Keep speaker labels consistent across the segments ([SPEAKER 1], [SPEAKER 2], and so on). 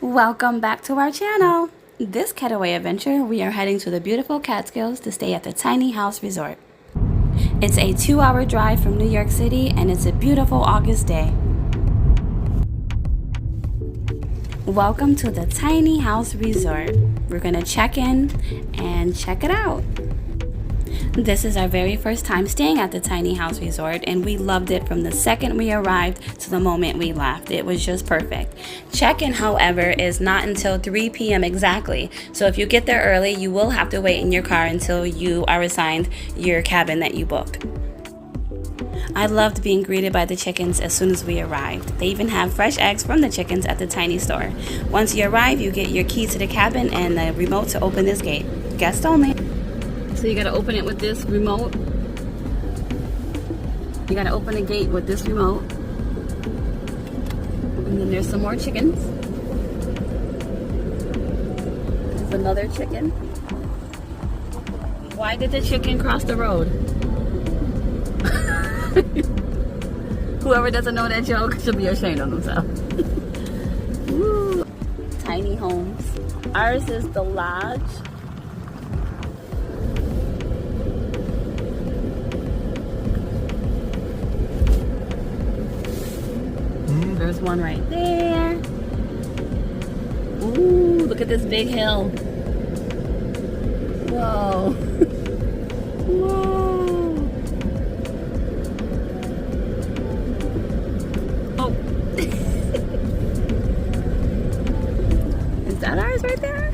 [SPEAKER 1] Welcome back to our channel. This Khed-Away adventure, we are heading to the beautiful Catskills to stay at the Tiny House Resort. It's a 2-hour drive from New York City and it's a beautiful August day. Welcome to the Tiny House Resort. We're gonna check in and check it out. This is our very first time staying at the Tiny House Resort, and we loved it from the second we arrived to the moment we left. It was just perfect. Check-in, however, is not until 3 p.m. exactly. So if you get there early, you will have to wait in your car until you are assigned your cabin that you booked. I loved being greeted by the chickens as soon as we arrived. They even have fresh eggs from the chickens at the tiny store. Once you arrive, you get your key to the cabin and the remote to open this gate. Guest only. So you gotta open it with this remote. You gotta open the gate with this remote. And then there's some more chickens. There's another chicken. Why did the chicken cross the road? Whoever doesn't know that joke should be ashamed of themselves. Woo. Tiny homes. Ours is the lodge. There's one right there. Ooh, look at this big hill. Whoa. Whoa. Oh. Is that ours right there?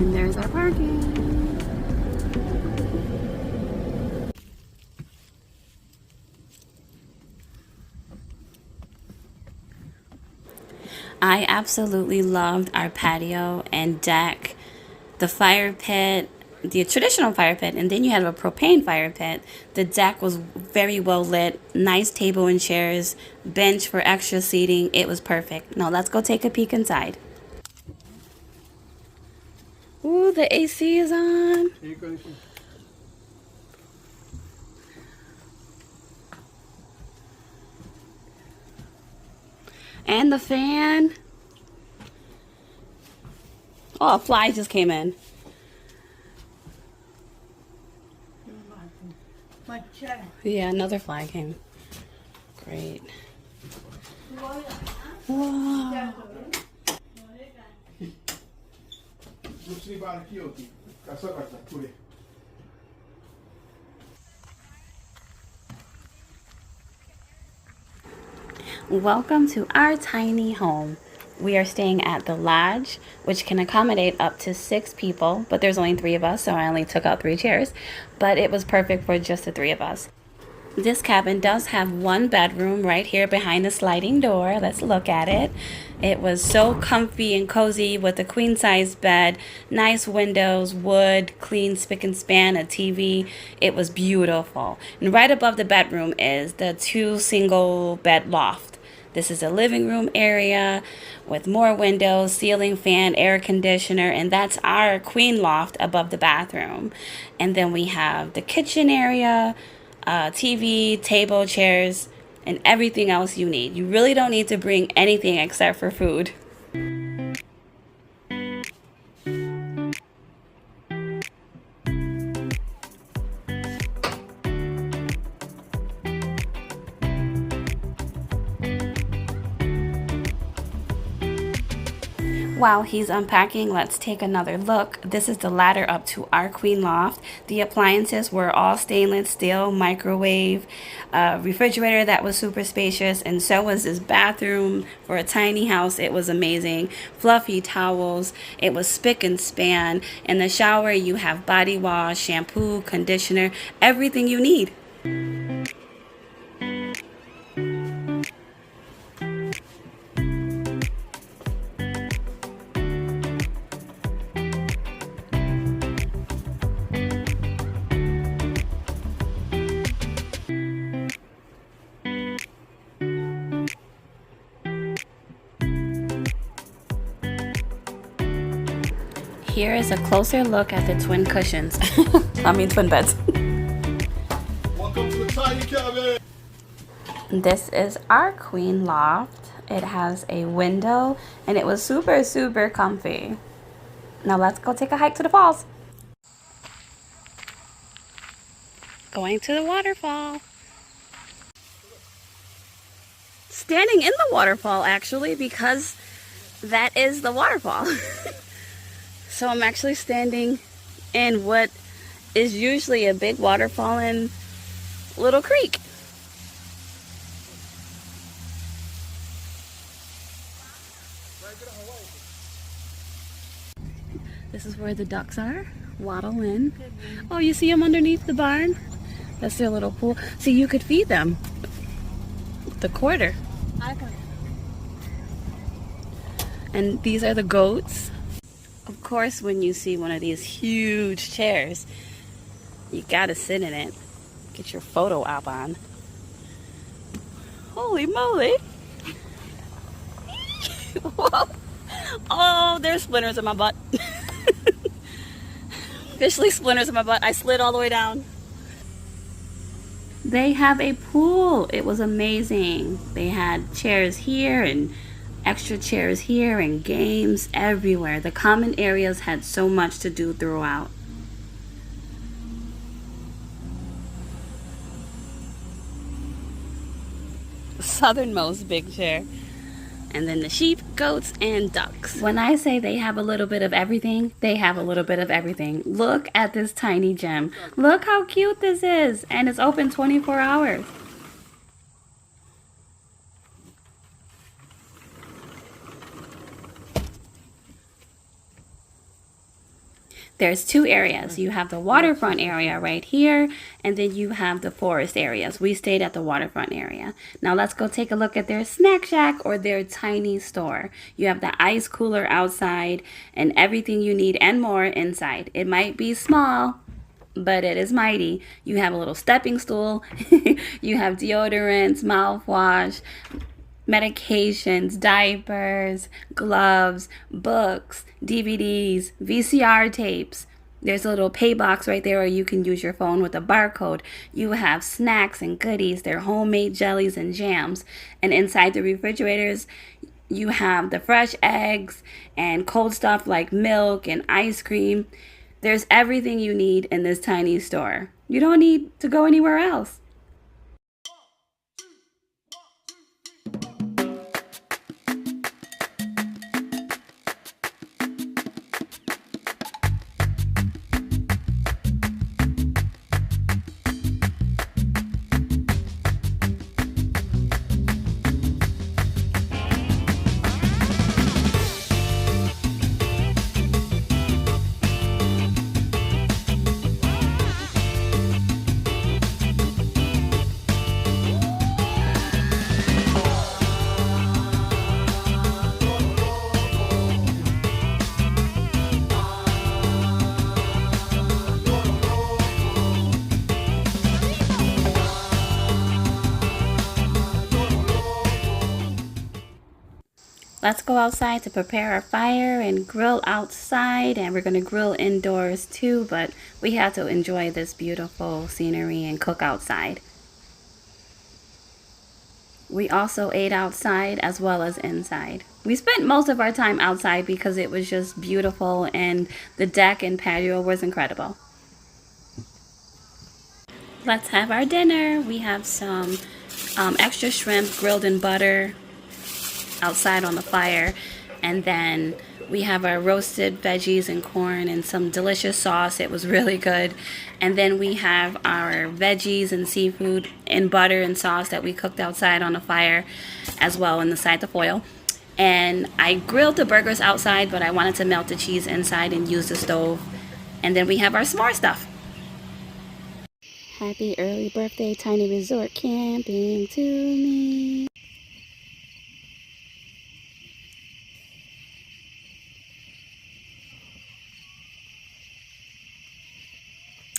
[SPEAKER 1] And there's our parking. I absolutely loved our patio and deck, the fire pit, the traditional fire pit, and then you have a propane fire pit. The deck was very well lit, nice table and chairs, bench for extra seating. It was perfect. Now let's go take a peek inside. Ooh, the AC is on. And the fan. Oh, a fly just came in. Yeah, another fly came. Great. Wow. Welcome to our tiny home. We are staying at the lodge, which can accommodate up to 6 people, but there's only 3 of us, so I only took out 3 chairs, but it was perfect for just the 3 of us. This cabin does have 1 bedroom right here behind the sliding door. Let's look at it. It was so comfy and cozy with a queen size bed, nice windows, wood, clean spick and span, a TV. It was beautiful. And right above the bedroom is the 2 single bed loft. This is a living room area with more windows, ceiling fan, air conditioner, and that's our queen loft above the bathroom. And then we have the kitchen area, TV, table, chairs, and everything else you need. You really don't need to bring anything except for food. While he's unpacking, let's take another look. This is the ladder up to our queen loft. The appliances were all stainless steel, microwave, refrigerator that was super spacious, and so was this bathroom for a tiny house. It was amazing. Fluffy towels. It was spick and span. In the shower, you have body wash, shampoo, conditioner, everything you need. Here is a closer look at the twin cushions. I mean twin beds.
[SPEAKER 2] Welcome to the tiny cabin.
[SPEAKER 1] This is our queen loft. It has a window and it was super comfy. Now let's go take a hike to the falls. Going to the waterfall. Standing in the waterfall actually, because that is the waterfall. So I'm actually standing in what is usually a big waterfall in Little Creek. This is where the ducks are. Waddle in. Oh, you see them underneath the barn? That's their little pool. See, you could feed them the quarter. And these are the goats. Of course, when you see one of these huge chairs, you gotta sit in it. Get your photo op on. Holy moly! Whoa! Oh, there's splinters in my butt. Officially splinters in my butt. I slid all the way down. They have a pool. It was amazing. They had chairs here and extra chairs here and games everywhere. The common areas had so much to do throughout. Southernmost big chair. And then the sheep, goats, and ducks. When I say they have a little bit of everything, they have a little bit of everything. Look at this tiny gym. Look how cute this is. And it's open 24 hours. There's two areas. You have the waterfront area right here, and then you have the forest areas. We stayed at the waterfront area. Now let's go take a look at their snack shack or their tiny store. You have the ice cooler outside and everything you need and more inside. It might be small, but it is mighty. You have a little stepping stool. You have deodorants, mouthwash, medications, diapers, gloves, books, DVDs, VCR tapes. There's a little pay box right there where you can use your phone with a barcode. You have snacks and goodies. They're homemade jellies and jams. And inside the refrigerators, you have the fresh eggs and cold stuff like milk and ice cream. There's everything you need in this tiny store. You don't need to go anywhere else. Let's go outside to prepare our fire and grill outside, and we're going to grill indoors too, but we have to enjoy this beautiful scenery and cook outside. We also ate outside as well as inside. We spent most of our time outside because it was just beautiful and the deck and patio was incredible. Let's have our dinner. We have some extra shrimp grilled in butter outside on the fire, and then we have our roasted veggies and corn and some delicious sauce. It was really good. And then we have our veggies and seafood in butter and sauce that we cooked outside on the fire as well inside the foil. And I grilled the burgers outside, but I wanted to melt the cheese inside and use the stove. And then we have our s'more stuff. Happy early birthday, Tiny Resort Camping to me.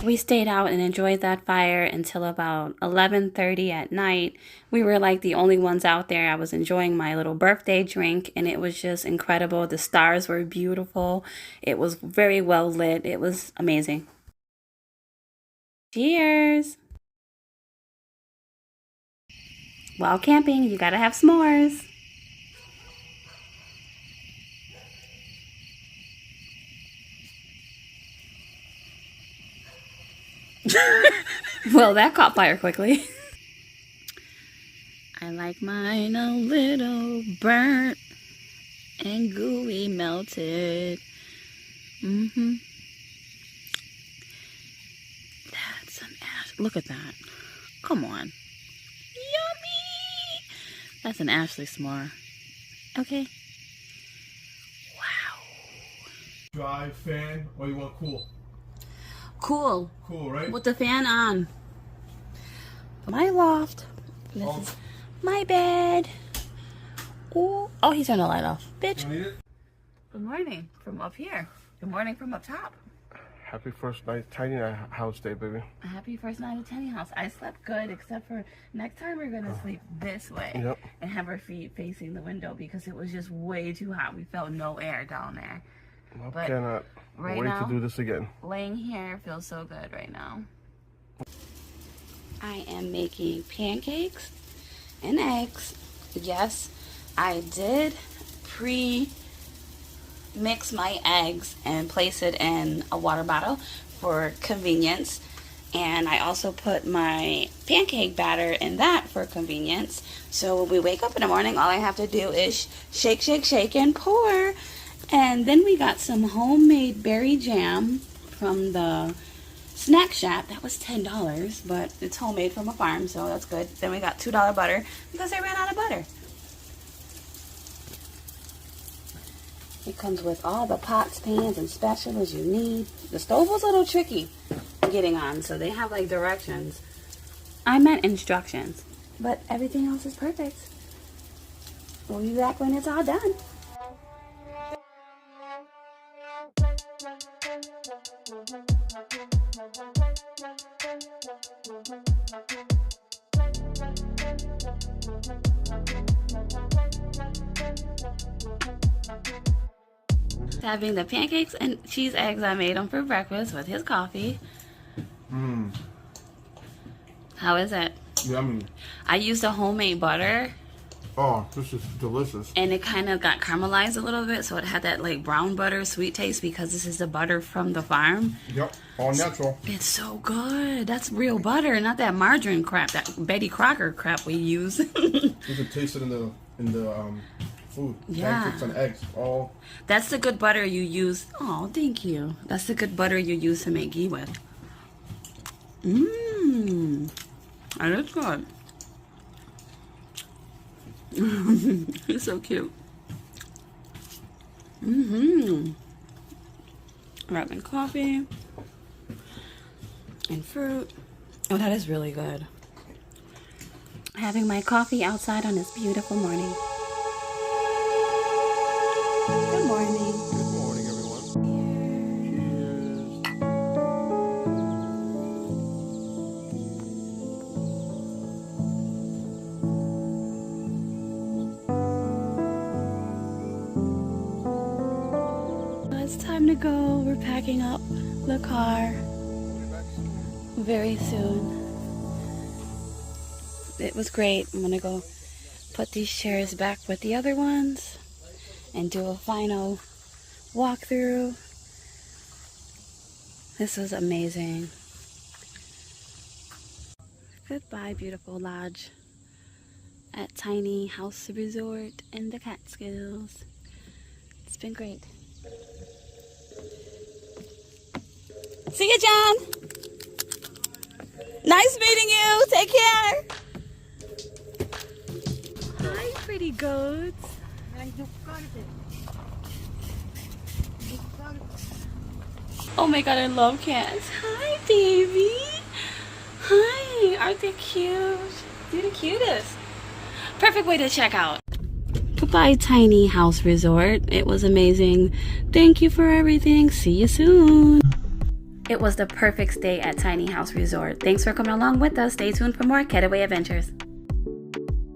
[SPEAKER 1] We stayed out and enjoyed that fire until about 11:30 at night. We were like the only ones out there. I was enjoying my little birthday drink, and it was just incredible. The stars were beautiful. It was very well lit. It was amazing. Cheers! While camping, you gotta have s'mores. Well, that caught fire quickly. I like mine a little burnt and gooey melted. That's an ash. Look at that. Come on. Yummy! That's an Ashley s'more. Okay. Wow.
[SPEAKER 2] Dry fan, or you want cool?
[SPEAKER 1] Cool.
[SPEAKER 2] Cool, right?
[SPEAKER 1] With the fan on. My loft. This is my bed. Ooh. Oh, he turned the light off. Bitch.
[SPEAKER 2] You need it?
[SPEAKER 1] Good morning from up here. Good morning from up top.
[SPEAKER 2] Happy first night tiny house day, baby.
[SPEAKER 1] Happy first night of tiny house. I slept good, except for next time we're gonna sleep this way.
[SPEAKER 2] Yep.
[SPEAKER 1] And have our feet facing the window because it was just way too hot. We felt no air down there.
[SPEAKER 2] I cannot wait to do this again.
[SPEAKER 1] Laying here feels so good right now. I am making pancakes and eggs. Yes, I did pre-mix my eggs and place it in a water bottle for convenience. And I also put my pancake batter in that for convenience. So when we wake up in the morning, all I have to do is shake, shake, shake, and pour. And then we got some homemade berry jam from the snack shop. That was $10, but it's homemade from a farm, so that's good. Then we got $2 butter because I ran out of butter. It comes with all the pots, pans, and spatulas you need. The stove was a little tricky getting on, so they have like directions. I meant instructions, but everything else is perfect. We'll be back when it's all done. Having the pancakes and cheese eggs, I made them for breakfast with his coffee. How is it?
[SPEAKER 2] Yummy.
[SPEAKER 1] I used a homemade butter.
[SPEAKER 2] Oh, this is delicious.
[SPEAKER 1] And it kind of got caramelized a little bit, so it had that like brown butter sweet taste because this is the butter from the farm.
[SPEAKER 2] Yep, all natural.
[SPEAKER 1] It's so good. That's real butter, not that margarine crap, that Betty Crocker crap we use.
[SPEAKER 2] You can taste it in the food.
[SPEAKER 1] Yeah.
[SPEAKER 2] Pancakes and eggs. All.
[SPEAKER 1] That's the good butter you use. Oh, thank you. That's the good butter you use to make ghee with. That is good. It's so cute. Wrapping coffee and fruit. Oh, that is really good. Having my coffee outside on this beautiful morning. Good morning.
[SPEAKER 2] Good morning, everyone.
[SPEAKER 1] It's time to go. We're packing up the car very soon. It was great. I'm gonna go put these chairs back with the other ones and do a final walkthrough. This was amazing. Goodbye, beautiful lodge at Tiny House Resort in the Catskills. It's been great. See you, John. Nice meeting you. Take care. Hi, pretty goats. Oh my god, I love cats. Hi, baby. Hi. Aren't they cute? You're the cutest. Perfect way to check out. Goodbye, Tiny House Resort. It was amazing. Thank you for everything. See you soon. It was the perfect stay at Tiny House Resort. Thanks for coming along with us. Stay tuned for more Khed-Away adventures.